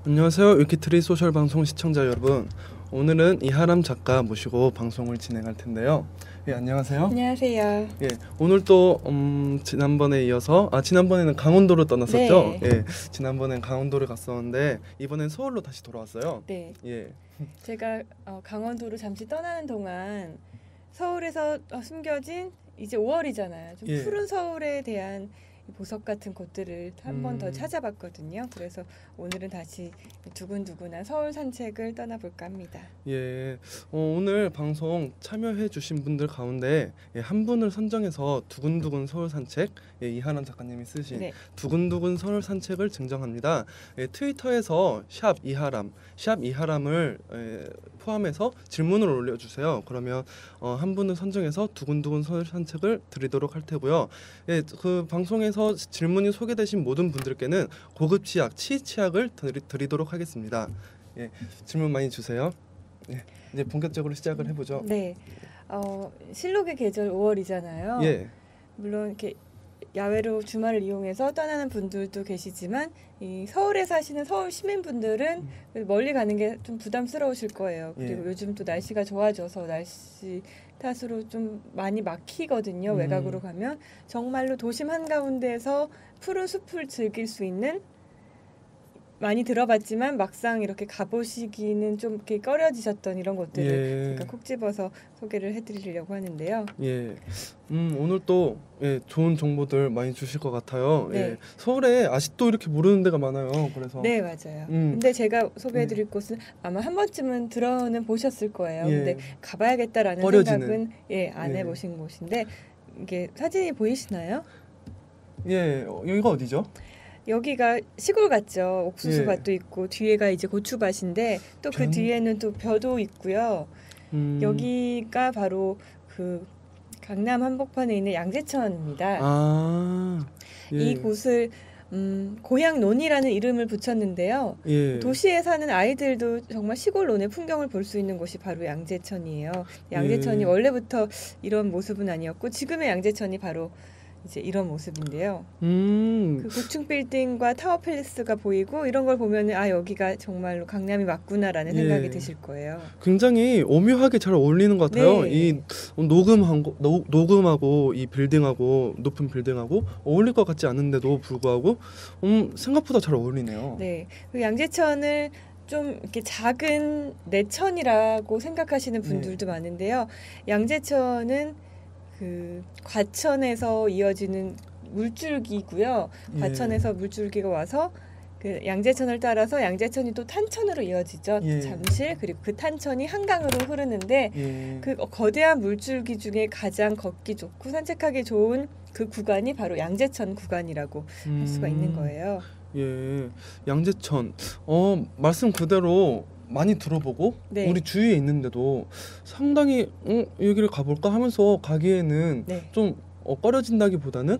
안녕하세요. 위키트리 소셜 방송 시청자 여러분. 오늘은 이하람 작가 모시고 방송을 진행할 텐데요. 예, 안녕하세요. 안녕하세요. 예, 오늘 또 지난번에 이어서 지난번에는 강원도로 떠났었죠. 네. 예, 지난번엔 강원도를 갔었는데 이번엔 서울로 다시 돌아왔어요. 네. 예, 제가 강원도로 잠시 떠나는 동안 서울에서 숨겨진 이제 5월이잖아요. 좀 예. 푸른 서울에 대한 보석 같은 곳들을 한 번 더 찾아봤거든요. 그래서 오늘은 다시 두근두근한 서울 산책을 떠나볼까 합니다. 예, 오늘 방송 참여해 주신 분들 가운데 한 분을 선정해서 두근두근 서울 산책, 이하람 작가님이 쓰신 네. 두근두근 서울 산책을 증정합니다. 트위터에서 샵 이하람을 포함해서 질문을 올려주세요. 그러면 한 분을 선정해서 두근두근 서울 산책을 드리도록 할 테고요. 그 방송에서 질문이 소개되신 모든 분들께는 고급 치약, 치약을 드리도록 하겠습니다. 예, 질문 많이 주세요. 예, 이제 본격적으로 시작을 해보죠. 네. 실록의 계절 5월이잖아요. 예, 물론 이렇게 야외로 주말을 이용해서 떠나는 분들도 계시지만 이 서울에 사시는 서울 시민분들은 멀리 가는 게 좀 부담스러우실 거예요. 그리고 요즘 또 날씨가 좋아져서 날씨 탓으로 좀 많이 막히거든요. 외곽으로 가면 정말로 도심 한가운데서 푸른 숲을 즐길 수 있는, 많이 들어봤지만 막상 이렇게 가보시기는 좀 이렇게 꺼려지셨던 이런 곳들을 제가 콕 집어서 소개를 해드리려고 하는데요. 예, 오늘 또 좋은 정보들 많이 주실 것 같아요. 네. 예, 서울에 아직도 이렇게 모르는 데가 많아요. 그래서 네, 맞아요. 근데 제가 소개해드릴 곳은 아마 한 번쯤은 들어는 보셨을 거예요. 근데 가봐야겠다라는 생각은 안 해보신 곳인데, 이게 사진이 보이시나요? 예, 여기가 어디죠? 여기가 시골 같죠. 옥수수밭도 있고 뒤에가 이제 고추밭인데 또 그 뒤에는 또 벼도 있고요. 여기가 바로 그 강남 한복판에 있는 양재천입니다. 이 곳을 고향논이라는 이름을 붙였는데요. 도시에 사는 아이들도 정말 시골 논의 풍경을 볼 수 있는 곳이 바로 양재천이에요. 양재천이 원래부터 이런 모습은 아니었고 지금의 양재천이 바로 이제 이런 모습인데요. 그 고층 빌딩과 타워 팰리스가 보이고 이런 걸 보면은 여기가 정말로 강남이 맞구나라는 생각이 드실 거예요. 굉장히 오묘하게 잘 어울리는 것 같아요. 이 녹음하고 이 빌딩하고 높은 빌딩하고 어울릴 것 같지 않은데도 불구하고 생각보다 잘 어울리네요. 네, 그 양재천을 좀 이렇게 작은 내천이라고 생각하시는 분들도 많은데요. 양재천은 그 과천에서 이어지는 물줄기고요. 과천에서 물줄기가 와서 그 양재천을 따라서 양재천이 또 탄천으로 이어지죠. 잠실, 그리고 그 탄천이 한강으로 흐르는데 그 거대한 물줄기 중에 가장 걷기 좋고 산책하기 좋은 그 구간이 바로 양재천 구간이라고 할 수가 있는 거예요. 예, 양재천. 말씀 그대로 많이 들어보고 우리 주위에 있는데도 상당히 여기를 가볼까 하면서 가기에는 좀 꺼려진다기보다는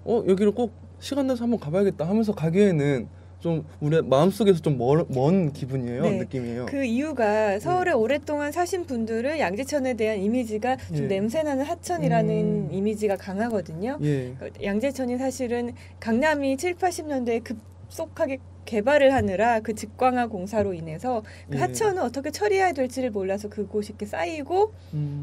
여기를 꼭 시간 내서 한번 가봐야겠다 하면서 가기에는 좀 우리 마음속에서 좀 먼 기분이에요. 느낌이에요. 그 이유가 서울에 오랫동안 사신 분들은 양재천에 대한 이미지가 좀 냄새나는 하천이라는 이미지가 강하거든요. 양재천이 사실은 강남이 7, 80년대에 급속하게 개발을 하느라 그 직광화 공사로 인해서 그 하천은 어떻게 처리해야 될지를 몰라서 그곳이 이렇게 쌓이고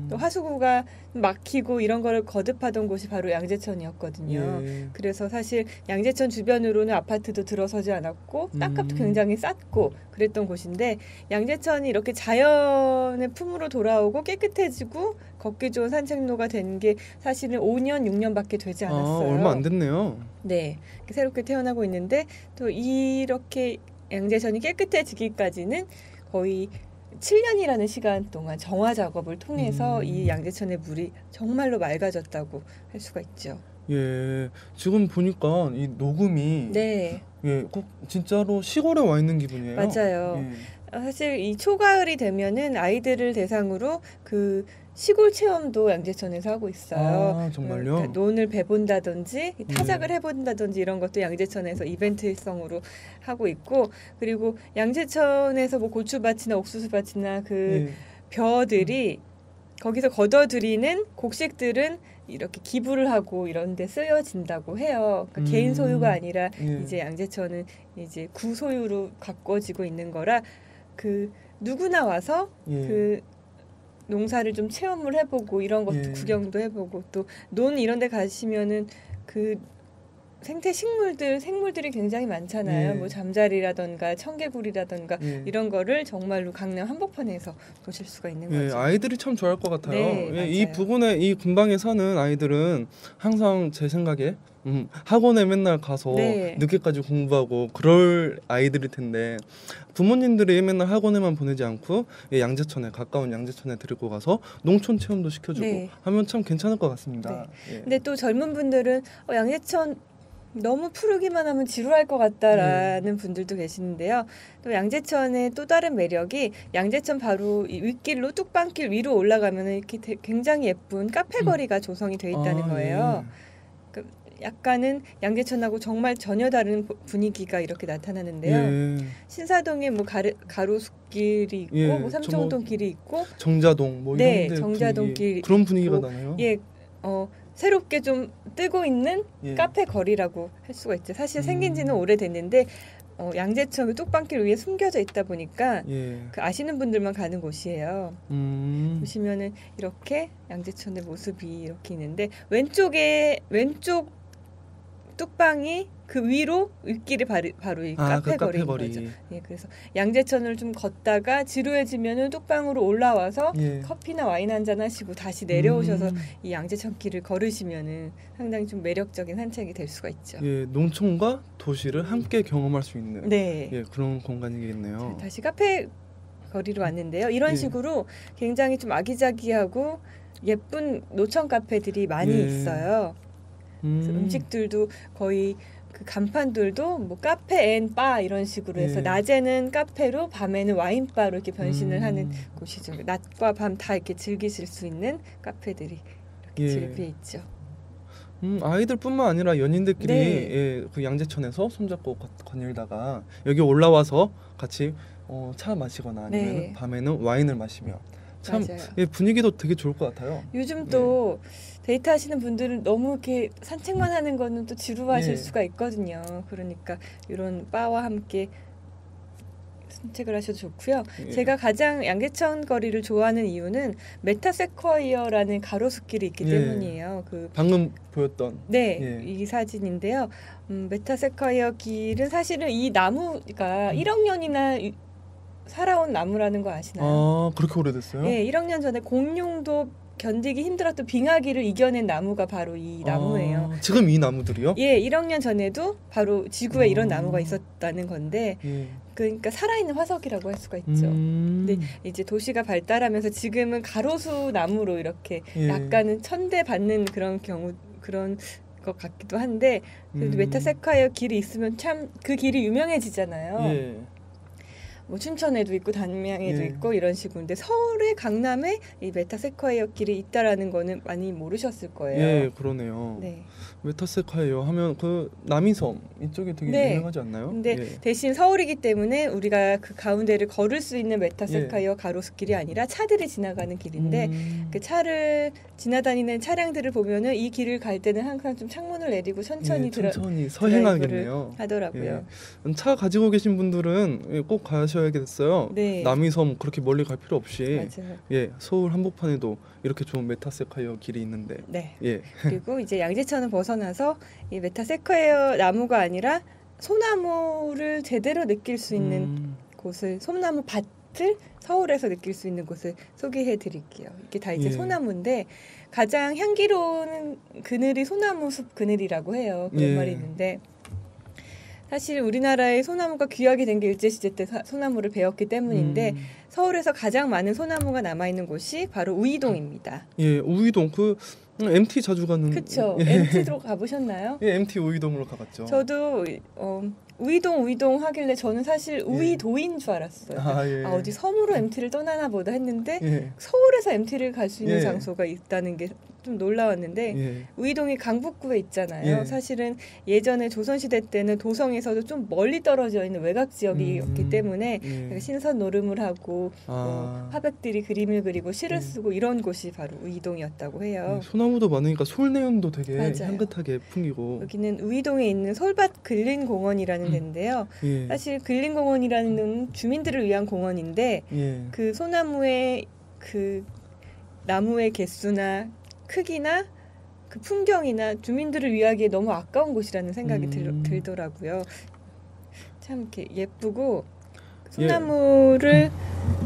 또 하수구가 막히고 이런 거를 거듭하던 곳이 바로 양재천이었거든요. 그래서 사실 양재천 주변으로는 아파트도 들어서지 않았고 땅값도 굉장히 쌌고 그랬던 곳인데 양재천이 이렇게 자연의 품으로 돌아오고 깨끗해지고 걷기 좋은 산책로가 된 게 사실은 5년, 6년밖에 되지 않았어요. 얼마 안 됐네요. 네, 새롭게 태어나고 있는데 또 이렇게 양재천이 깨끗해지기까지는 거의 7년이라는 시간 동안 정화 작업을 통해서 이 양재천의 물이 정말로 맑아졌다고 할 수가 있죠. 예, 지금 보니까 이 녹음이 꼭 진짜로 시골에 와 있는 기분이에요. 맞아요. 사실 이 cho가을이 되면은 아이들을 대상으로 그 시골 체험도 양재천에서 하고 있어요. 정말요? 그러니까 논을 베본다든지 타작을 해본다든지 이런 것도 양재천에서 이벤트성으로 하고 있고, 그리고 양재천에서 뭐 고추밭이나 옥수수밭이나 그 벼들이 거기서 걷어들이는 곡식들은 이렇게 기부를 하고 이런 데 쓰여진다고 해요. 그러니까 개인 소유가 아니라 예. 이제 양재천은 이제 구소유로 가꿔지고 있는 거라 그 누구나 와서 예. 그 농사를 좀 체험을 해보고 이런 것도 예. 구경도 해보고 또 논 이런 데 가시면은 그 생태 생물들이 굉장히 많잖아요. 예. 뭐 잠자리라던가 청개구리라던가 예. 이런 거를 정말로 강남 한복판에서 보실 수가 있는 예, 거죠. 아이들이 참 좋아할 것 같아요. 네, 예, 이 맞아요. 부근에 이 근방에 사는 아이들은 항상 제 생각에 학원에 맨날 가서 네. 늦게까지 공부하고 그럴 아이들일 텐데 부모님들이 맨날 학원에만 보내지 않고 양재천에 가까운 양재천에 데리고 가서 농촌 체험도 시켜주고 네. 하면 참 괜찮을 것 같습니다. 예. 근데 또 젊은 분들은 양재천 너무 푸르기만 하면 지루할 것 같다라는 분들도 계시는데요. 또 양재천의 또 다른 매력이 양재천 바로 이 윗길로 뚝방길 위로 올라가면 이렇게 굉장히 예쁜 카페 거리가 조성이 돼 있다는 거예요. 약간은 양재천하고 정말 전혀 다른 분위기가 이렇게 나타나는데요. 예. 신사동에 뭐 가로수길이 있고 예, 뭐 삼청동 길이 있고 정자동 뭐 네, 이런 데 정자동 길 그런 분위기가 있고, 나네요. 예, 새롭게 좀 뜨고 있는 예. 카페 거리라고 할 수가 있죠. 사실 생긴 지는 오래됐는데 양재천 뚝방길 위에 숨겨져 있다 보니까 예. 그 아시는 분들만 가는 곳이에요. 보시면은 이렇게 양재천의 모습이 이렇게 있는데 왼쪽 뚝방이 그 위로 윗길이 바로 이 카페 거리인 거죠. 예, 그래서 양재천을 좀 걷다가 지루해지면은 뚝방으로 올라와서 예. 커피나 와인 한잔 하시고 다시 내려오셔서 이 양재천 길을 걸으시면은 상당히 좀 매력적인 산책이 될 수가 있죠. 예, 농촌과 도시를 함께 경험할 수 있는 네. 예, 그런 공간이겠네요. 다시 카페 거리로 왔는데요. 이런 예. 식으로 굉장히 좀 아기자기하고 예쁜 노천 카페들이 많이 예. 있어요. 그래서 음식들도 거의 그 간판들도 뭐 카페 앤 바 이런 식으로 해서 예. 낮에는 카페로 밤에는 와인바로 이렇게 변신을 하는 곳이죠. 낮과 밤 다 이렇게 즐기실 수 있는 카페들이 이렇게 예. 즐비해 있죠. 아이들뿐만 아니라 연인들끼리 네. 예, 그 양재천에서 손잡고 거닐다가 여기 올라와서 같이 차 마시거나 아니면 네. 밤에는 와인을 마시며 참 맞아요. 예, 분위기도 되게 좋을 것 같아요. 요즘 또 데이트 하시는 분들은 너무 이렇게 산책만 하는 거는 또 지루하실 예. 수가 있거든요. 그러니까 이런 바와 함께 산책을 하셔도 좋고요. 예. 제가 가장 양재천 거리를 좋아하는 이유는 메타세쿼이어라는 가로수길이 있기 예. 때문이에요. 방금 보였던 네, 예. 이 사진인데요. 메타세쿼이어 길은 사실은 이 나무가 1억 년이나 살아온 나무라는 거 아시나요? 아, 그렇게 오래됐어요? 네, 1억 년 전에 공룡도 견디기 힘들었던 빙하기를 이겨낸 나무가 바로 이 나무예요. 지금 이 나무들이요? 예, 1억 년 전에도 바로 지구에 이런 나무가 있었다는 건데, 예. 그러니까 살아있는 화석이라고 할 수가 있죠. 근데 이제 도시가 발달하면서 지금은 가로수 나무로 이렇게 예. 약간은 천대받는 그런 것 같기도 한데, 그래도 메타세콰이어 길이 있으면 참 그 길이 유명해지잖아요. 예. 뭐 춘천에도 있고 단명에도 예. 있고 이런 식으로인데 서울의 강남에 이 메타세콰이어 길이 있다라는 거는 많이 모르셨을 거예요. 예, 그러네요. 네. 메타세콰이어 하면 그 남이섬 이쪽에 되게 네. 유명하지 않나요? 근데 예. 대신 서울이기 때문에 우리가 그 가운데를 걸을 수 있는 메타세콰이어 가로수길이 아니라 차들이 지나가는 길인데 그 차를 지나다니는 차량들을 보면은 이 길을 갈 때는 항상 좀 창문을 내리고 천천히 천천히 서행하겠네요. 하더라고요. 예. 차 가지고 계신 분들은 꼭 가셔야겠어요. 네. 남이섬 그렇게 멀리 갈 필요 없이 맞아요. 예, 서울 한복판에도 이렇게 좋은 메타세콰이어 길이 있는데 네. 예. 그리고 이제 양재천을 벗어나서 이 메타세콰이어 나무가 아니라 소나무를 제대로 느낄 수 있는 곳을 소나무 밭을 서울에서 느낄 수 있는 곳을 소개해 드릴게요. 이게 다 이제 예. 소나무인데 가장 향기로운 그늘이 소나무 숲 그늘이라고 해요. 그런 예. 말이 있는데 사실 우리나라의 소나무가 귀하게 된 게 일제시대 때 소나무를 베었기 때문인데 서울에서 가장 많은 소나무가 남아있는 곳이 바로 우이동입니다. 예, 우이동 그 MT 자주 가는 그렇죠. 예. MT로 가보셨나요? 예, MT 우이동으로 가봤죠. 저도 우이동 하길래 저는 사실 우이도인 줄 알았어요. 예. 어디 섬으로 MT를 떠나나 보다 했는데 예. 서울에서 MT를 갈 수 있는 예. 장소가 있다는 게 좀 놀라웠는데 예. 우이동이 강북구에 있잖아요. 예. 사실은 예전에 조선시대 때는 도성에서도 좀 멀리 떨어져 있는 외곽 지역이었기 때문에 예. 신선 노름을 하고 뭐 화백들이 그림을 그리고 시를 쓰고 이런 곳이 바로 우이동이었다고 해요. 소나무도 많으니까 솔내음도 되게 맞아요. 향긋하게 풍기고. 여기는 우이동에 있는 솔밭 근린공원이라는 데인데요. 예. 사실 근린공원이라는 건 주민들을 위한 공원인데 예. 그 소나무의 그 나무의 개수나 크기나 그 풍경이나 주민들을 위하기에 너무 아까운 곳이라는 생각이 들더라고요. 참 이렇게 예쁘고 소나무를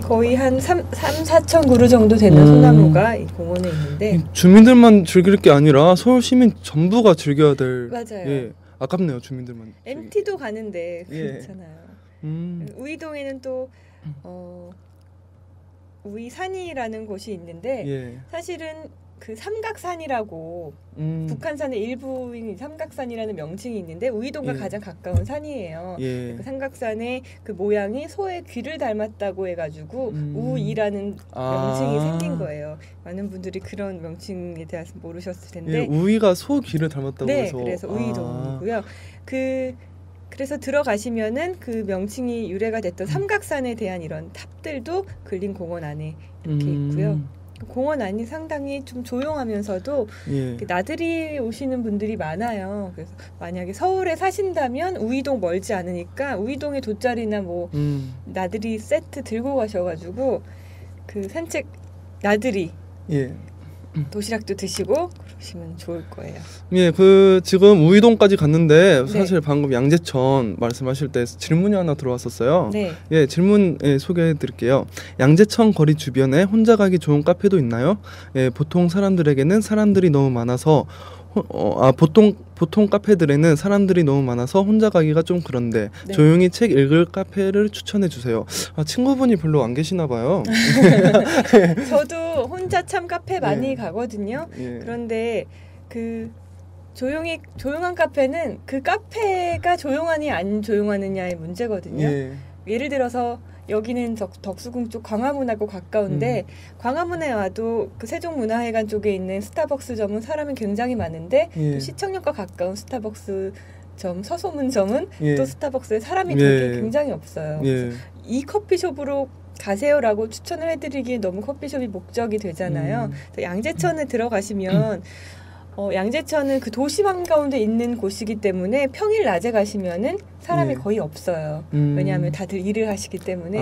거의 한 4천 그루 정도 되는 소나무가 이 공원에 있는데 주민들만 즐길 게 아니라 서울 시민 전부가 즐겨야 될. 맞아요. 예. 아깝네요, 주민들만. MT도 가는데 예. 그렇잖아요. 우이동에는 또 우이산이라는 곳이 있는데 예. 사실은 그 삼각산이라고 북한산의 일부인 삼각산이라는 명칭이 있는데 우이동과 예. 가장 가까운 산이에요. 예. 그 삼각산의 그 모양이 소의 귀를 닮았다고 해가지고 우이라는 명칭이 생긴 거예요. 많은 분들이 그런 명칭에 대해서 모르셨을 텐데 예, 우이가 소 귀를 닮았다고 네, 해서. 그래서 우이동이고요. 그래서 들어가시면은 그 명칭이 유래가 됐던 삼각산에 대한 이런 탑들도 근린공원 안에 이렇게 있고요. 공원 안이 상당히 좀 조용하면서도 예. 나들이 오시는 분들이 많아요. 그래서 만약에 서울에 사신다면 우이동 멀지 않으니까 우이동에 돗자리나 뭐 나들이 세트 들고 가셔가지고 그 산책 나들이 예. 도시락도 드시고 그러시면 좋을 거예요. 예, 그 지금 우이동까지 갔는데 네. 사실 방금 양재천 말씀하실 때 질문이 하나 들어왔었어요. 네. 예, 질문 소개해 드릴게요. 양재천 거리 주변에 혼자 가기 좋은 카페도 있나요? 예, 보통 사람들에게는 사람들이 너무 많아서 보통 카페들에는 사람들이 너무 많아서 혼자 가기가 좀 그런데 네. 조용히 책 읽을 카페를 추천해 주세요. 친구분이 별로 안 계시나 봐요. 저도 혼자 참 카페 많이 예. 가거든요. 예. 그런데 그 조용한 카페는 그 카페가 조용하니 안 조용하느냐의 문제거든요. 예. 예를 들어서 여기는 덕수궁 쪽 광화문하고 가까운데 광화문에 와도 그 세종문화회관 쪽에 있는 스타벅스점은 사람이 굉장히 많은데 예. 또 시청역과 가까운 스타벅스점 서소문점은 예. 또 스타벅스에 사람이 예. 굉장히 없어요. 예. 이 커피숍으로 가세요라고 추천을 해드리기에 너무 커피숍이 목적이 되잖아요. 그래서 양재천에 들어가시면 양재천은 그 도심 한가운데 있는 곳이기 때문에 평일 낮에 가시면은 사람이 예. 거의 없어요. 왜냐하면 다들 일을 하시기 때문에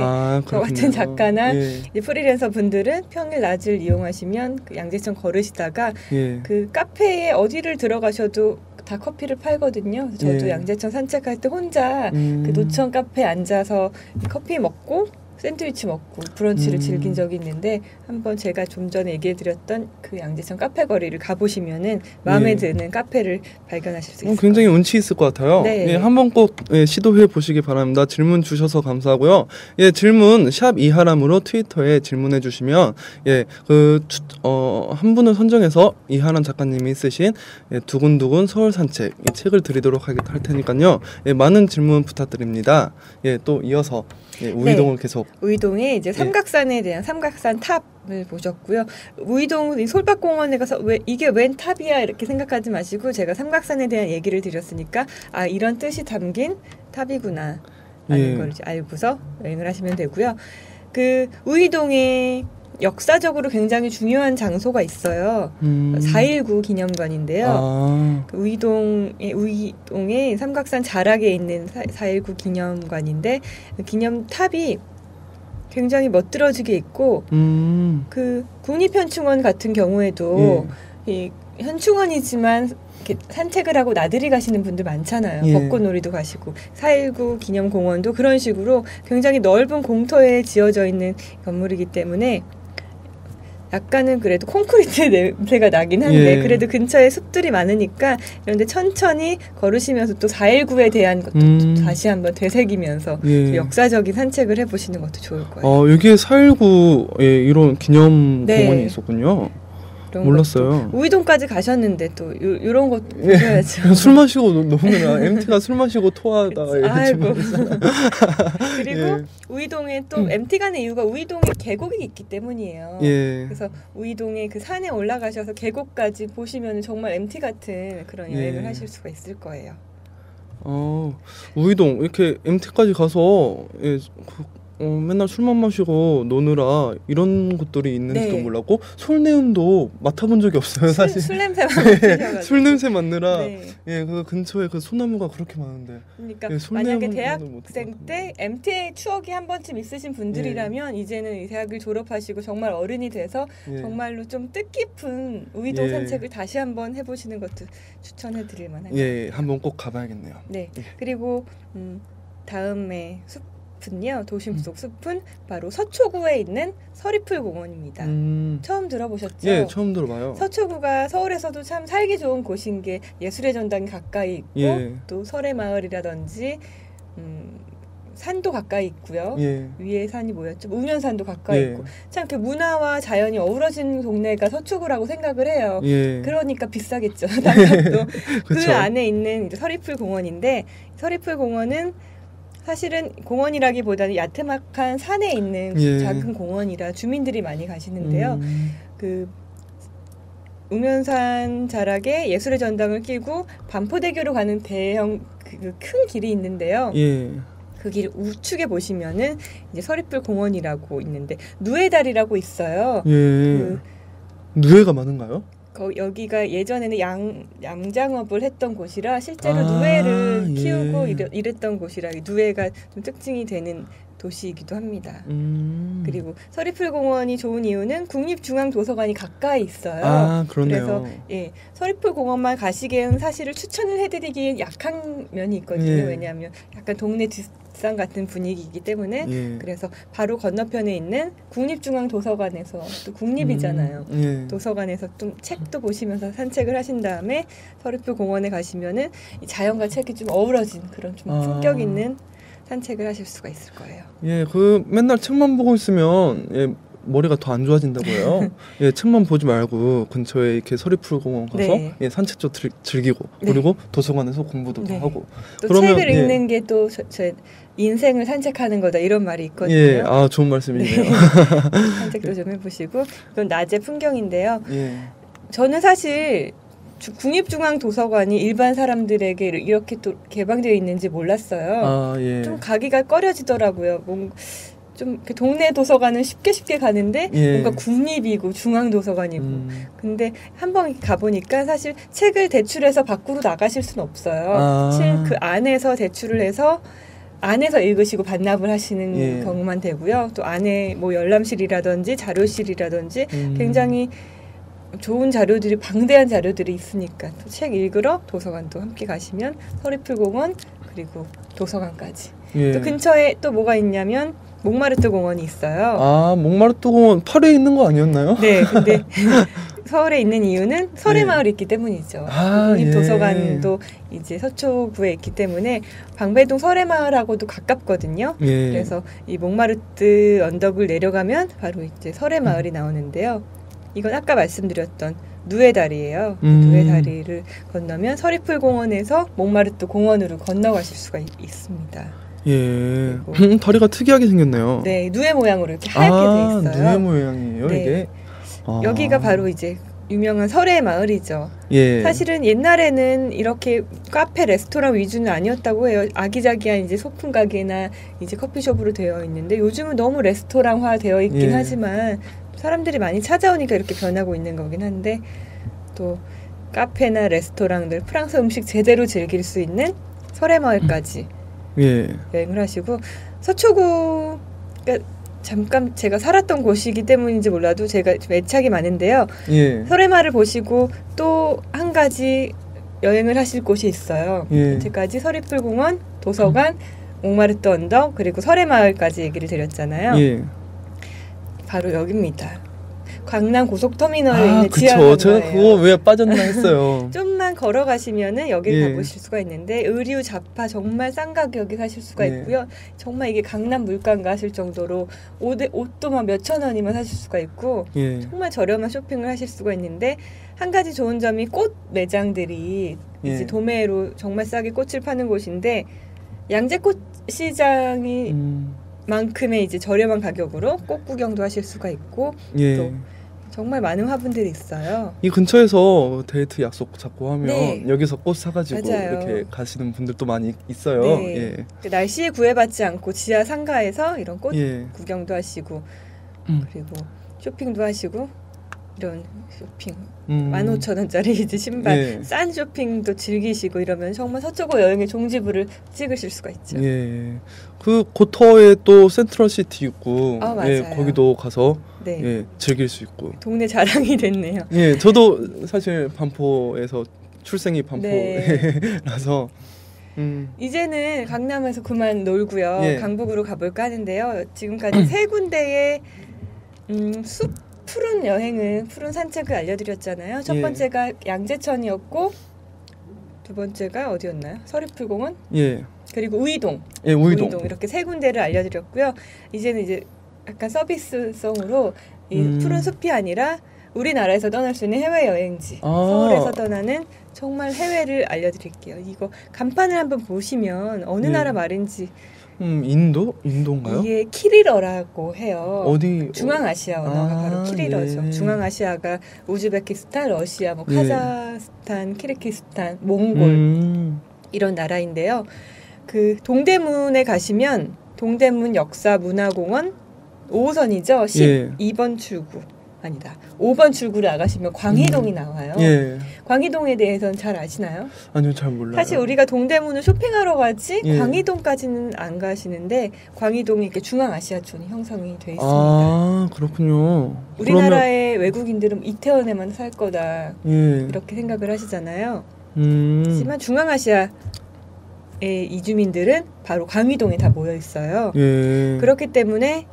저 같은 작가나 이제 프리랜서 분들은 평일 낮을 이용하시면 그 양재천 걸으시다가 예. 그 카페에 어디를 들어가셔도 다 커피를 팔거든요. 그래서 저도 예. 양재천 산책할 때 혼자 그 노천 카페에 앉아서 커피 먹고 샌드위치 먹고 브런치를 즐긴 적이 있는데 한번 제가 좀 전에 얘기해드렸던 그 양재천 카페 거리를 가보시면은 마음에 예. 드는 카페를 발견하실 수 있어요. 굉장히 운치 있을 것 같아요. 네. 예, 한번 꼭 시도해 보시기 바랍니다. 질문 주셔서 감사하고요. 예, 질문 샵 이하람으로 트위터에 질문해 주시면 한 분을 선정해서 이하람 작가님이 쓰신 두근두근 서울 산책 이 책을 드리도록 할 테니까요. 예, 많은 질문 부탁드립니다. 예, 또 이어서 우이동을 계속 우이동에 이제 삼각산에 대한 삼각산 탑을 보셨고요. 우이동 솔밭공원에 가서 이게 웬 탑이야 이렇게 생각하지 마시고 제가 삼각산에 대한 얘기를 드렸으니까 이런 뜻이 담긴 탑이구나 라는 걸 이제 알고서 여행을 하시면 되고요. 그 우이동에 역사적으로 굉장히 중요한 장소가 있어요. 4.19 기념관인데요. 그 우이동의 삼각산 자락에 있는 4.19 기념관인데 그 기념탑이 굉장히 멋들어지게 있고 그 국립현충원 같은 경우에도 이 현충원이지만 이렇게 산책을 하고 나들이 가시는 분들 많잖아요. 벚꽃놀이도 가시고 4.19 기념공원도 그런 식으로 굉장히 넓은 공터에 지어져 있는 건물이기 때문에 약간은 그래도 콘크리트 냄새가 나긴 한데 그래도 근처에 숲들이 많으니까 이런데 천천히 걸으시면서 또 4.19에 대한 것도 다시 한번 되새기면서 역사적인 산책을 해보시는 것도 좋을 거예요. 여기에 4.19에 이런 기념 공원이 있었군요. 몰랐어요. 우이동까지 가셨는데 또 이런 것 보셔야죠. 술 마시고 노느라 MT가 술 마시고 토하다가 아이고. 그리고 우이동에 또 MT 가는 이유가 우이동에 계곡이 있기 때문이에요. 그래서 우이동에 그 산에 올라가셔서 계곡까지 보시면 정말 MT 같은 그런 여행을 하실 수가 있을 거예요. 우이동 이렇게 MT까지 가서 맨날 술만 마시고 노느라 이런 것들이 있는지도 몰랐고 솔내음도 맡아본 적이 없어요 사실. 술 냄새만 맡으셔가지고. 술 냄새 맡느라 그 근처에 그 소나무가 그렇게 많은데. 그러니까 만약에 대학생 때 MT의 추억이 한 번쯤 있으신 분들이라면 이제는 이 대학을 졸업하시고 정말 어른이 돼서 정말로 좀 뜻깊은 우이동 산책을 다시 한번 해보시는 것도 추천해드릴 만한 것 같아요. 한번 꼭 가봐야겠네요. 그리고 다음에 숲은요, 도심 속 숲은 바로 서초구에 있는 서리풀 공원입니다. 처음 들어보셨죠? 처음 들어봐요. 서초구가 서울에서도 참 살기 좋은 곳인 게 예술의 전당이 가까이 있고 또 설의마을이라든지 산도 가까이 있고요. 위에 산이 뭐였죠? 우면산도 가까이 있고 참 그 문화와 자연이 어우러진 동네가 서초구라고 생각을 해요. 그러니까 비싸겠죠. 땅값도. 그 안에 있는 이제 서리풀 공원인데 서리풀 공원은 사실은 공원이라기보다는 야트막한 산에 있는 작은 공원이라 주민들이 많이 가시는데요. 그 우면산 자락에 예술의 전당을 끼고 반포대교로 가는 대형 그 큰 길이 있는데요. 그 길 우측에 보시면은 이제 서리풀 공원이라고 있는데 누에다리라고 있어요. 그 누에가 많은가요? 여기가 예전에는 양장업을 했던 곳이라 실제로 누에를 키우고 이랬던 곳이라 누에가 좀 특징이 되는 도시이기도 합니다. 그리고 서리풀 공원이 좋은 이유는 국립중앙도서관이 가까이 있어요. 그렇네요. 그래서 서리풀 공원만 가시기에는 사실을 추천을 해드리기 약한 면이 있거든요. 왜냐하면 약간 동네 뒷산 같은 분위기이기 때문에 그래서 바로 건너편에 있는 국립중앙도서관에서 또 국립이잖아요. 도서관에서 좀 책도 보시면서 산책을 하신 다음에 서리풀 공원에 가시면은 이 자연과 책이 좀 어우러진 그런 좀 품격 있는 산책을 하실 수가 있을 거예요. 그 맨날 책만 보고 있으면 머리가 더 안 좋아진다고요. 책만 보지 말고 근처에 이렇게 서리풀 공원 가서 산책도 즐기고 그리고 도서관에서 공부도 더 하고. 또 그러면, 책을 읽는 게 또 저 인생을 산책하는 거다 이런 말이 있거든요. 좋은 말씀이네요. 산책도 좀 해보시고 이건 낮의 풍경인데요. 저는 사실 국립중앙도서관이 일반 사람들에게 이렇게 또 개방되어 있는지 몰랐어요. 좀 가기가 꺼려지더라고요. 좀 동네 도서관은 쉽게 가는데 뭔가 국립이고 중앙도서관이고 근데 한번 가보니까 사실 책을 대출해서 밖으로 나가실 수는 없어요. 그 안에서 대출을 해서 안에서 읽으시고 반납을 하시는 경우만 되고요. 또 안에 뭐 열람실이라든지 자료실이라든지 굉장히 좋은 자료들이 방대한 자료들이 있으니까 또 책 읽으러 도서관도 함께 가시면 서리풀 공원 그리고 도서관까지 또 근처에 또 뭐가 있냐면 몽마르트 공원이 있어요. 몽마르트 공원 파리에 있는 거 아니었나요? 네, 근데 서울에 있는 이유는 설의마을이 있기 때문이죠. 국립도서관도 이제 서초구에 있기 때문에 방배동 설의마을하고도 가깝거든요. 그래서 이 몽마르트 언덕을 내려가면 바로 이제 설의마을이 나오는데요. 이건 아까 말씀드렸던 누에다리예요. 누에다리를 건너면 서리풀 공원에서 몽마르트 공원으로 건너가실 수가 있습니다. 다리가 특이하게 생겼네요. 네, 누에 모양으로 이렇게 하얗게 돼 있어요. 누에 모양이에요, 이게? 여기가 바로 이제 유명한 설의 마을이죠. 사실은 옛날에는 이렇게 카페, 레스토랑 위주는 아니었다고 해요. 아기자기한 이제 소품 가게나 이제 커피숍으로 되어 있는데 요즘은 너무 레스토랑화 되어 있긴 하지만 사람들이 많이 찾아오니까 이렇게 변하고 있는 거긴 한데 또 카페나 레스토랑들 프랑스 음식 제대로 즐길 수 있는 설의마을까지 여행을 하시고 서초구 잠깐 제가 살았던 곳이기 때문인지 몰라도 제가 좀 애착이 많은데요. 설의마을을 보시고 또 한 가지 여행을 하실 곳이 있어요. 여태까지 서리풀 공원, 도서관, 몽마르트 언덕 그리고 설의마을까지 얘기를 드렸잖아요. 바로 여기입니다. 강남 고속터미널에 있는 지하공원이에요. 제가 그거 왜 빠졌나 했어요. 좀만 조금만 걸어가시면은 여기를 예. 가보실 수가 있는데 의류 잡화 정말 싼 가격에 사실 수가 예. 있고요. 정말 이게 강남 물가인가 하실 정도로 옷도 막 몇천 원이면 사실 수가 있고 예. 정말 저렴한 쇼핑을 하실 수가 있는데 한 가지 좋은 점이 꽃 매장들이 예. 이제 도매로 정말 싸게 꽃을 파는 곳인데 양재꽃 시장이 만큼의 이제 저렴한 가격으로 꽃 구경도 하실 수가 있고 예. 또 정말 많은 화분들이 있어요. 이 근처에서 데이트 약속 잡고 하면 네. 여기서 꽃 사가지고 맞아요. 이렇게 가시는 분들도 많이 있어요. 네. 예. 그 날씨에 구애받지 않고 지하 상가에서 이런 꽃 예. 구경도 하시고 그리고 쇼핑도 하시고 이런 쇼핑 15,000원짜리 이제 신발 예. 싼 쇼핑도 즐기시고 이러면 정말 서초구 여행의 종지부를 찍으실 수가 있죠. 예. 그 고터에 또 센트럴시티 있고 아, 예, 맞아요. 거기도 가서 네. 예, 즐길 수 있고. 동네 자랑이 됐네요. 예, 저도 사실 반포에서 출생이 네. 반포라서 이제는 강남에서 그만 놀고요. 예. 강북으로 가볼까 하는데요. 지금까지 세 군데의 숲 푸른 여행을 푸른 산책을 알려드렸잖아요. 첫 예. 번째가 양재천이었고 두 번째가 어디였나요? 서리풀공원 예. 그리고 우이동. 예, 우이동. 이렇게 세 군데를 알려드렸고요. 이제는 이제 약간 서비스성으로 이 푸른 숲이 아니라 우리나라에서 떠날 수 있는 해외 여행지 서울에서 떠나는 정말 해외를 알려드릴게요. 이거 간판을 한번 보시면 어느 예. 나라 말인지 인도인가요? 이게 키릴어라고 해요. 어디 중앙아시아 언어가 바로 키릴어죠. 예. 중앙아시아가 우즈베키스탄, 러시아, 뭐 예. 카자흐스탄, 키르기스탄, 몽골 이런 나라인데요. 그 동대문에 가시면 동대문 역사문화공원 5호선이죠. 12번 출구 아니다. 5번 출구를 나가시면 광희동이 나와요. 예. 광희동에 대해서는 잘 아시나요? 아니요, 잘 몰라요. 사실 우리가 동대문을 쇼핑하러 가지 예. 광희동까지는 안 가시는데 광희동이 이렇게 중앙아시아촌이 형성이 돼 있습니다. 아, 그렇군요. 우리나라의 외국인들은 이태원에만 살 거다 예. 이렇게 생각을 하시잖아요. 하지만 중앙아시아의 이주민들은 바로 광희동에 다 모여 있어요. 예. 그렇기 때문에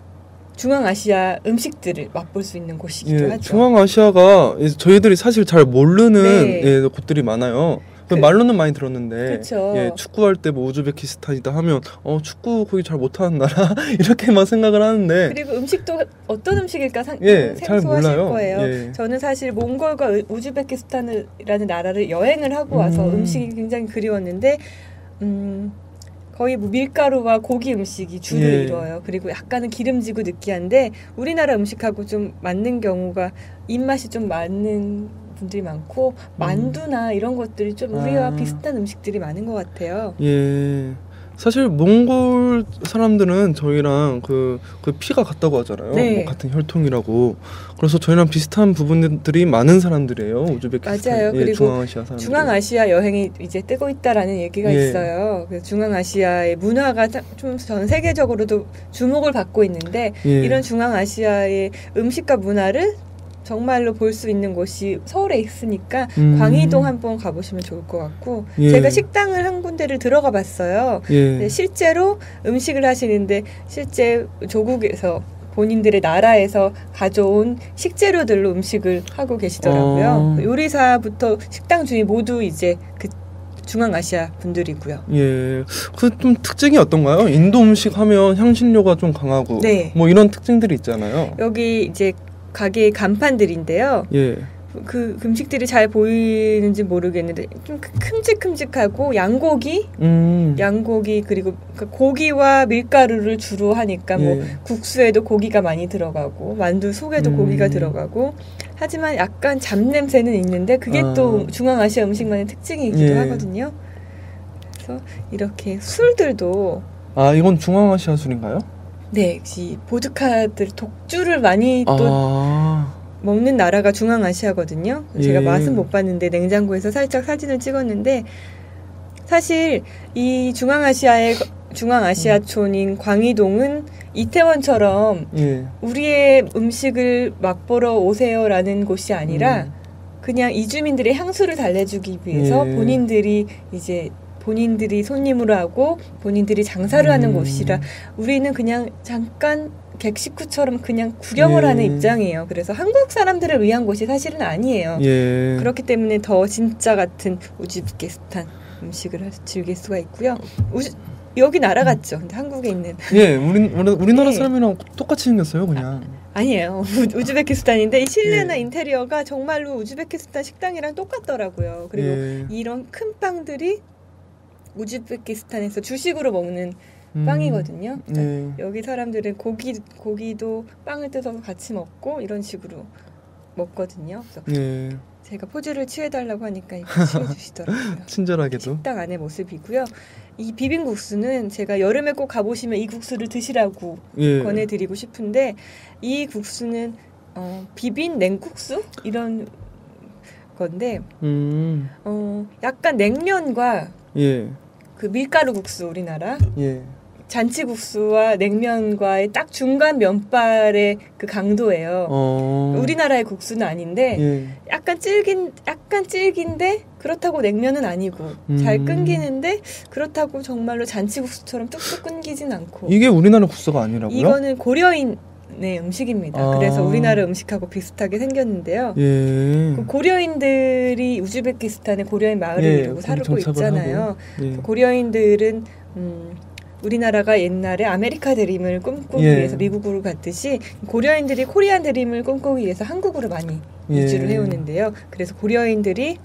중앙아시아 음식들을 맛볼 수 있는 곳이기도 예. 하죠. 중앙아시아가 저희들이 사실 잘 모르는 네. 예, 곳들이 많아요. 말로는 많이 들었는데 그쵸. 예, 축구할 때 뭐 우즈베키스탄이다 하면 축구 거기 잘 못하는 나라 이렇게만 생각을 하는데 그리고 음식도 어떤 음식일까 예, 잘 생소하실 몰라요. 거예요. 예. 저는 사실 몽골과 우즈베키스탄이라는 나라를 여행을 하고 와서 음식이 굉장히 그리웠는데 거의 뭐 밀가루와 고기 음식이 주를 예. 이뤄요. 그리고 약간은 기름지고 느끼한데 우리나라 음식하고 좀 맞는 경우가 입맛이 좀 맞는 분들이 많고 만두나 이런 것들이 좀 우리와 비슷한 음식들이 많은 것 같아요. 예. 사실 몽골 사람들은 저희랑 그 피가 같다고 하잖아요. 네. 뭐 같은 혈통이라고. 그래서 저희랑 비슷한 부분들이 많은 사람들이에요. 우즈베키스탄, 맞아요. 예, 그리고 중앙아시아 사람들. 중앙아시아 여행이 이제 뜨고 있다라는 얘기가 예. 있어요. 그래서 중앙아시아의 문화가 좀 전 세계적으로도 주목을 받고 있는데 예. 이런 중앙아시아의 음식과 문화를 정말로 볼 수 있는 곳이 서울에 있으니까 광희동 한번 가보시면 좋을 것 같고 예. 제가 식당을 한 군데를 들어가 봤어요. 예. 근데 실제로 음식을 하시는데 실제 조국에서 본인들의 나라에서 가져온 식재료들로 음식을 하고 계시더라고요. 요리사부터 식당 주인 모두 이제 그 중앙아시아 분들이고요. 예, 그 좀 특징이 어떤가요? 인도 음식 하면 향신료가 좀 강하고 네. 뭐 이런 특징들이 있잖아요. 여기 이제 가게의 간판들인데요. 예. 그 음식들이 잘 보이는지 모르겠는데 좀 큼직큼직하고 양고기 그리고 고기와 밀가루를 주로 하니까 뭐 예. 국수에도 고기가 많이 들어가고 만두 속에도 고기가 들어가고 하지만 약간 잡냄새는 있는데 그게 또 중앙아시아 음식만의 특징이기도 예. 하거든요. 그래서 이렇게 술들도 이건 중앙아시아 술인가요? 네, 이 보드카들 독주를 많이 또 먹는 나라가 중앙아시아거든요. 제가 예. 맛은 못 봤는데 냉장고에서 살짝 사진을 찍었는데 사실 이 중앙아시아촌인 광희동은 이태원처럼 예. 우리의 음식을 맛보러 오세요라는 곳이 아니라 그냥 이주민들의 향수를 달래주기 위해서 예. 본인들이 손님으로 하고 본인들이 장사를 하는 곳이라 우리는 그냥 잠깐 식구처럼 그냥 구경을 예. 하는 입장이에요. 그래서 한국 사람들을 위한 곳이 사실은 아니에요. 예. 그렇기 때문에 더 진짜 같은 우즈베키스탄 음식을 즐길 수가 있고요. 여기 나라 같죠? 근데 한국에 있는 예, 우리나라 예. 사람이랑 똑같이 생겼어요, 그냥. 아니에요. 우즈베키스탄인데 이 실내나 예. 인테리어가 정말로 우즈베키스탄 식당이랑 똑같더라고요. 그리고 예. 이런 큰 빵들이 우즈베키스탄에서 주식으로 먹는 빵이거든요. 예. 여기 사람들은 고기도 빵을 뜯어서 같이 먹고 이런 식으로 먹거든요. 그래서 예. 제가 포즈를 취해달라고 하니까 이거 취해주시더라고요. 친절하게도. 식당 안의 모습이고요. 이 비빔국수는 제가 여름에 꼭 가보시면 이 국수를 드시라고 예. 권해드리고 싶은데 이 국수는 비빔 냉국수 이런 건데 약간 냉면과 예. 그 밀가루 국수 우리나라 예. 잔치국수와 냉면과의 딱 중간 면발의 그 강도예요. 우리나라의 국수는 아닌데 예. 약간 질긴데 그렇다고 냉면은 아니고 잘 끊기는데 그렇다고 정말로 잔치국수처럼 뚝뚝 끊기진 않고. 이게 우리나라 국수가 아니라고요? 이거는 고려인의 음식입니다. 그래서 우리나라 음식하고 비슷하게 생겼는데요. 예. 그 고려인들이 우즈베키스탄에 고려인 마을을 예, 이루고 살고 정착을 있잖아요. 예. 고려인들은 우리나라가 옛날에 아메리카 드림을 꿈꾸기 예. 위해서 미국으로 갔듯이 고려인들이 코리안 드림을 꿈꾸기 위해서 한국으로 많이 예. 이주를 해오는데요. 그래서 고려인들이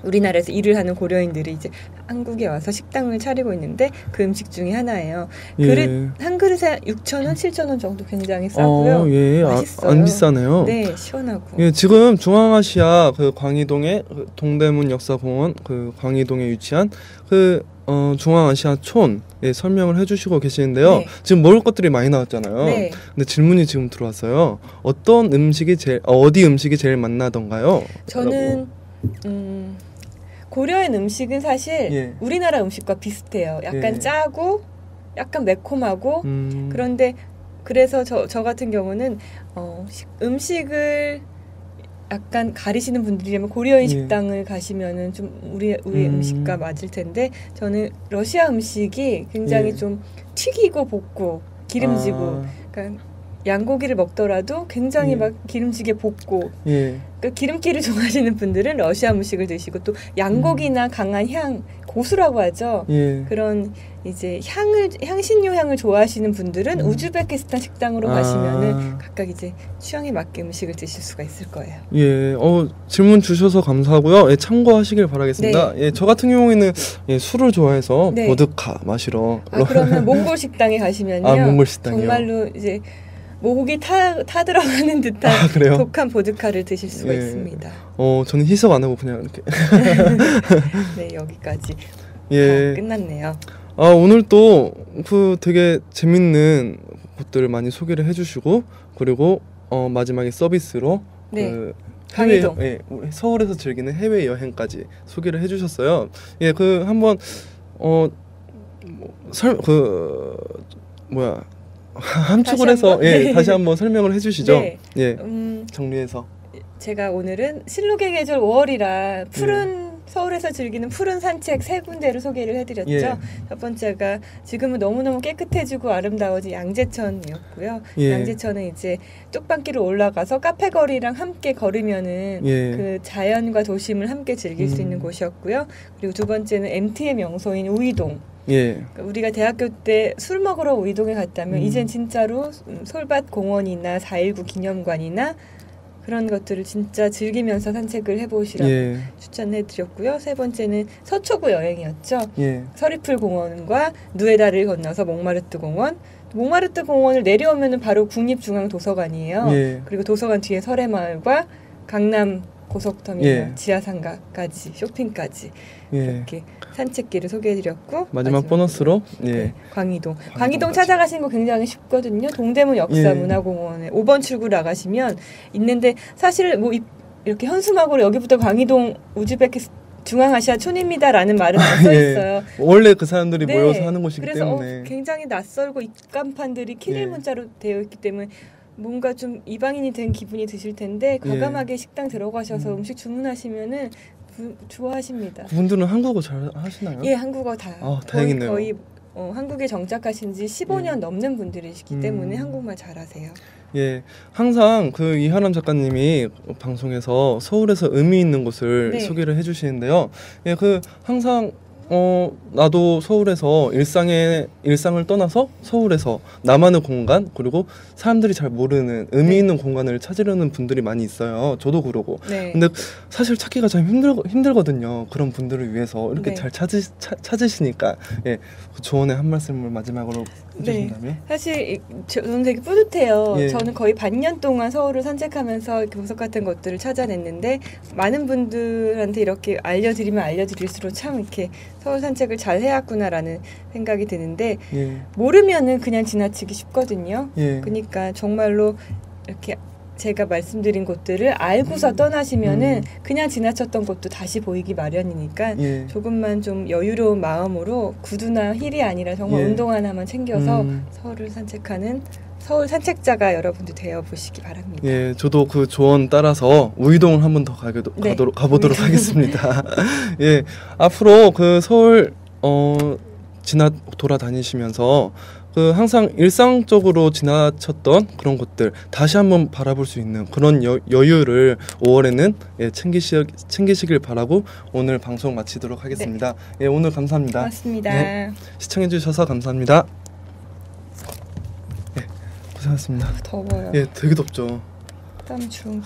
우리나라에서 일을 하는 고려인들이 이제 한국에 와서 식당을 차리고 있는데 그 음식 중에 하나예요. 예. 한 그릇에 6,000원, 7,000원 정도 굉장히 싸고요. 예. 맛있어요. 안 비싸네요. 네, 시원하고. 예, 지금 중앙아시아 그 광희동에 그 동대문 역사공원 그 광희동에 위치한 그 중앙아시아촌 설명을 해주시고 계시는데요. 네. 지금 먹을 것들이 많이 나왔잖아요. 네. 근데 질문이 지금 들어왔어요. 어떤 음식이 어디 음식이 제일 맛나던가요? 저는 고려인 음식은 사실 예. 우리나라 음식과 비슷해요. 약간 예. 짜고 약간 매콤하고 그런데 그래서 저 같은 경우는 음식을 약간 가리시는 분들이라면 고려인 예. 식당을 가시면은 좀 우리 음식과 맞을 텐데 저는 러시아 음식이 굉장히 예. 좀 튀기고 볶고 기름지고 그러니까 양고기를 먹더라도 굉장히 예. 막 기름지게 볶고 예. 그러니까 기름기를 좋아하시는 분들은 러시아 음식을 드시고 또 양고기나 강한 향 고수라고 하죠. 예. 그런 이제 향신료 향을 좋아하시는 분들은 우즈베키스탄 식당으로 가시면은 각각 이제 취향에 맞게 음식을 드실 수가 있을 거예요. 예, 질문 주셔서 감사하고요. 예, 참고하시길 바라겠습니다. 네. 예, 저 같은 경우에는 술을 좋아해서 네. 보드카 마시러. 그러면 몽골 식당에 가시면요. 몽골 식당이요. 정말로 이제 목이 타 들어가는 듯한 그래요? 독한 보드카를 드실 수가 예. 있습니다. 저는 희석 안 하고 그냥 이렇게. 네, 여기까지 예. 다 끝났네요. 오늘 또 그 되게 재밌는 곳들을 많이 소개를 해주시고 그리고 마지막에 서비스로 네. 그 광희동. 서울에서 즐기는 해외 여행까지 소개를 해주셨어요. 예, 그 한번 함축을 해서 네. 다시 한번 설명을 해주시죠. 네. 예, 정리해서. 제가 오늘은 실록의 계절 5월이라 푸른 서울에서 즐기는 푸른 산책 세 군데를 소개를 해드렸죠. 예. 첫 번째가 지금은 너무너무 깨끗해지고 아름다워진 양재천이었고요. 예. 양재천은 이제 쪽방길을 올라가서 카페 거리랑 함께 걸으면은 예. 그 자연과 도심을 함께 즐길 수 있는 곳이었고요. 그리고 두 번째는 MT의 명소인 우이동. 예. 그러니까 우리가 대학교 때 술 먹으러 우이동에 갔다면 이젠 진짜로 솔밭 공원이나 4.19 기념관이나 그런 것들을 진짜 즐기면서 산책을 해보시라고 추천해드렸고요. 세 번째는 서초구 여행이었죠. 서리풀 공원과 누에다를 건너서 몽마르트 공원. 몽마르트 공원을 내려오면은 바로 국립중앙도서관이에요. 그리고 도서관 뒤에 설해마을과 강남 고속터미널 지하상가까지 쇼핑까지 이렇게 산책길을 소개해드렸고 마지막 보너스로 광희동 찾아가시는 거 굉장히 쉽거든요. 동대문 역사문화공원에 5번 출구 나가시면 있는데 사실 뭐 이렇게 현수막으로 여기부터 광희동 우즈베키스탄 중앙아시아촌입니다라는 말은 안 써 있어요. 원래 그 사람들이 모여서 하는 곳이기 때문에. 그래서 굉장히 낯설고 입간판들이 키릴 문자로 되어 있기 때문에 뭔가 좀 이방인이 된 기분이 드실 텐데 과감하게 식당 들어가셔서 음식 주문하시면은 좋아하십니다. 그분들은 한국어 잘 하시나요? 예, 한국어 다 다행이네요. 거의 한국에 정착하신 지 15년 넘는 분들이시기 때문에 한국말 잘하세요. 예, 항상 그 이하람 작가님이 방송에서 서울에서 의미 있는 곳을 네. 소개를 해주시는데요. 예, 그 항상 나도 서울에서 일상을 떠나서 서울에서 나만의 공간, 그리고 사람들이 잘 모르는 의미 네. 있는 공간을 찾으려는 분들이 많이 있어요. 저도 그러고. 네. 근데 사실 찾기가 참 힘들거든요. 그런 분들을 위해서 이렇게 네. 잘 찾으시니까, 예, 그 조언의 한 말씀을 마지막으로 해주신다면. 사실 저는 되게 뿌듯해요. 예. 저는 거의 반년 동안 서울을 산책하면서 보석 같은 것들을 찾아냈는데 많은 분들한테 이렇게 알려드리면 알려드릴수록 참 이렇게 서울 산책을 잘 해왔구나라는 생각이 드는데 예. 모르면은 그냥 지나치기 쉽거든요. 예. 그러니까 정말로 이렇게 제가 말씀드린 곳들을 알고서 떠나시면은 그냥 지나쳤던 곳도 다시 보이기 마련이니까 예. 조금만 좀 여유로운 마음으로 구두나 힐이 아니라 정말 예. 운동 하나만 챙겨서 서울을 산책하는 서울 산책자가 여러분들 되어 보시기 바랍니다. 예, 저도 그 조언 따라서 우이동을 한 번 더 네. 가보도록 하겠습니다. 예, 앞으로 그 서울 돌아다니시면서 그 항상 일상적으로 지나쳤던 그런 곳들 다시 한번 바라볼 수 있는 그런 여유를 5월에는 예, 챙기시길 바라고 오늘 방송 마치도록 하겠습니다. 예, 오늘 감사합니다. 고맙습니다. 네, 시청해주셔서 감사합니다. 예, 고생하셨습니다. 더워요. 예, 되게 덥죠. 땀 충충.